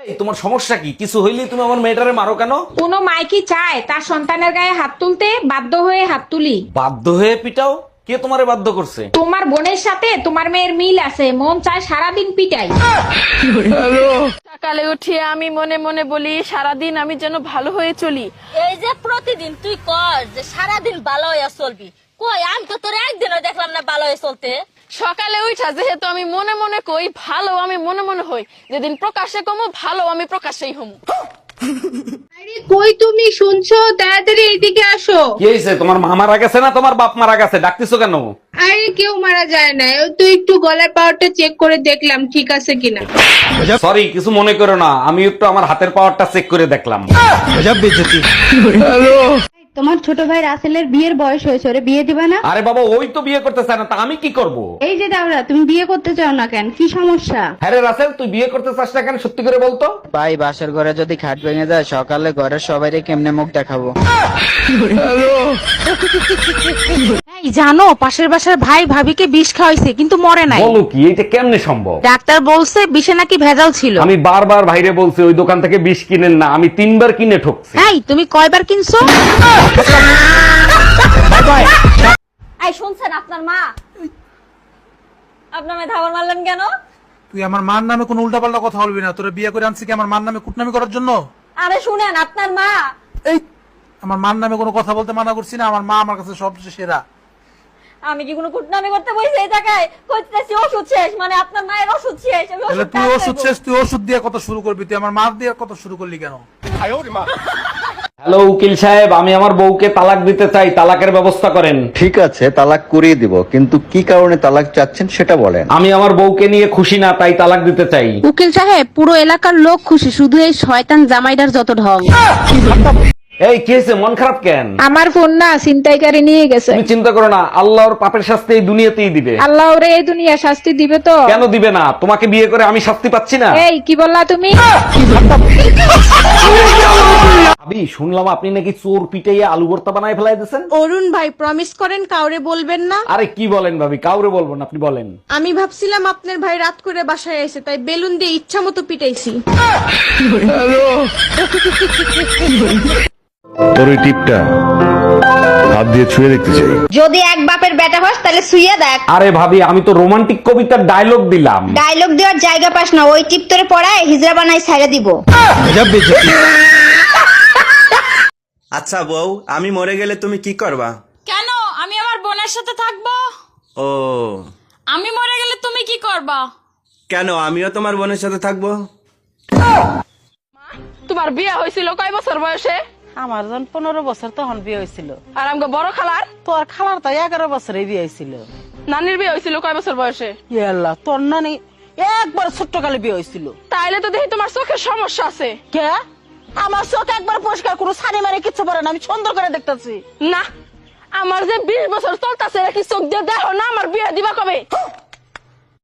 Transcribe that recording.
এই তোমার সমস্যা কি? কিছু হইলেই তুমি আমার মেয়েটারে মারো কেন? কোনো মাই কি চায় তার সন্তানের গায়ে হাত তুলতে? বাধ্য হয়ে হাত তুলি। বাধ্য হয়ে পিটাও? কে তোমারে বাধ্য করছে? তোমার বোনের সাথে তোমার মেয়ের মিল আছে, মন চায় সারাদিন পিটাই। সকালে উঠিয়ে আমি মনে মনে বলি সারাদিন আমি যেন ভালো হয়ে চলি। এই যে প্রতিদিন তুই কর যে সারাদিন ভালো হয়ে চলবি, কই আমি তো তোর একদিনও দেখলাম না ভালো হয়ে চলতে। সকালে উঠা যেহেতু আমি মনে মনে কই ভালো আমি মনে মনে হই, যেদিন প্রকাশ্যে কমু ভালো আমি প্রকাশ্যেই হমু। আরে কই তুমি? শুনছো? তাড়াতাড়ি এইদিকে আসো। কি হয়েছে? তোমার মা মারা গেছে না তোমার বাপ মারা গেছে? ডাকতেছো কেন? আরে কেউ মারা যায় না, ওই তো একটু গলার পাওয়ারটা চেক করে দেখলাম ঠিক আছে কিনা। সরি, কিছু মনে করো না, আমি একটু আমার হাতের পাওয়ারটা চেক করে দেখলাম। তোমার ছোট ভাই রাসেলের বিয়ের বয়স হয়েছে, ওরে বিয়ে দিবা না? আরে বাবা, ওই তো বিয়ে করতে চায় না, তা আমি কি করব? এই যে দাওরা, তুমি বিয়ে করতে চাও না কেন? কি সমস্যা? হ্যাঁ রে রাসেল, তুই বিয়ে করতে চাস না কেন? সত্যি করে বলতো। ভাই বাসর ঘরে যদি খাট ভেঙে যায়, সকালে ঘরের সবাইরে কেমনে মুখ দেখাবো? এই জানো, পাশের বাসার ভাই ভাবিকে বিষ খাওয়াইছে কিন্তু মরে নাই। বলো কি? এইটা কেমনে সম্ভব? ডাক্তার বলছে বিষে নাকি ভেজাল ছিল। আমি বারবার ভাইরে বলছি ওই দোকান থেকে বিষ কিনেন না, আমি 3বার কিনে ঠকছি। এই তুমি কয়বার কিনছো? এই শুনছেন আপনার মা? আপনার মেয়ে ধাবার মারলেন কেন? তুই আমার মার নামে কোনো উল্টাপাল্টা কথা বলবি না। তোরা বিয়ে করে আনছি কি আমার মার নামে কুটনামি করার জন্য? আরে শুনেন, আপনার মা। এই আমার মার নামে কোনো কথা বলতে মানা করছি না। আমার মা আমার কাছে সবচেয়ে সেরা। আমি কি কোনো কুটনামি করতে বসে এই জায়গায়? কইতেছি ওষুধ শেষ, মানে আপনার মায়ের ওষুধ শেষ। আমি তাহলে ওষুধ তুই খাওয়াতে ওষুধ যাবো। শেষ, তুই ওষুধ দিয়ে কত শুরু করবি? তুই আমার মার দিয়ে কত শুরু করলি কেন? হ্যালো উকিল সাহেব, আমি আমার বউকে তালাক দিতে চাই, তালাকের ব্যবস্থা করেন। ঠিক আছে, তালাক করিয়ে দিব, কিন্তু কি কারণে তালাক চাচ্ছেন সেটা বলেন। আমি আমার বউকে নিয়ে খুশি না, তাই তালাক দিতে চাই। উকিল সাহেব, পুরো এলাকার লোক খুশি, শুধু এই শয়তান জামাইদার যত ঢং। এই কি হয়েছে? মন খারাপ কেন? আমার ফোন না ছিনতাইকারী নিয়ে গেছে। তুমি চিন্তা করো না, আল্লাহর পাপের শাস্তি এই দুনিয়াতেই দিবে। আল্লাহ ওরে এই দুনিয়া শাস্তি দিবে তো। কেন দিবে না? তোমাকে বিয়ে করে আমি শাস্তি পাচ্ছি না? এই কি বললা তুমি? ভাবি, শুনলাম আপনি নাকি চোর পিটাইয়া আলু ভর্তা বানায় ফেলাই দিয়েছেন। অরুণ ভাই, প্রমিস করেন কাউরে বলবেন না। আরে কি বলেন ভাবি, কাউরে বলবো না, আপনি বলেন। আমি ভাবছিলাম আপনার ভাই রাত করে বাসায় এসে, তাই বেলুন দিয়ে ইচ্ছা মতো পিটাইছি। তোর ওই টিপটা হাত দিয়ে ছুঁয়ে দেখতে চাই। যদি এক বাপের বেটা হস তাহলে শুইয়া দেখ। আরে ভাবি, আমি তো রোমান্টিক কবিতার ডায়লগ দিলাম। ডায়লগ দেওয়ার জায়গা পাস না, ওই টিপ তোরে পড়ায় হিজড়া বানাই ছাইড়া দিব। আচ্ছা বউ, আমি মরে গেলে তুমি কি করবা? কেন? আমি আমার বোনের সাথে থাকবো। ও, আমি মরে গেলে তুমি কি করবা? কেন? আমিও তোমার বোনের সাথে থাকবো। তোমার বিয়ে হয়েছিল কয় বছর বয়সে? আমার যখন 15 বছর তখন বিয়ে হয়েছিল। আর আমাকে বড় খালার? তোর খালার তো 11 বছরে বিয়ে হয়েছিল। নানির বিয়ে হয়েছিল কয় বছর বয়সে? আল্লাহ, তোর নানি একবার ছোট্ট কালে বিয়ে হয়েছিল। তাইলে তো দেখি তোমার চোখের সমস্যা আছে। কে? আমার চোখ একবার পরিষ্কার, কোনো ছানি মারে কিচ্ছু পরে না, আমি সুন্দর করে দেখতেছি। না, আমার যে 20 বছর চলতেছে, কি চোখ দিয়ে দেখো না? আমার বিয়ে দিবা কবে?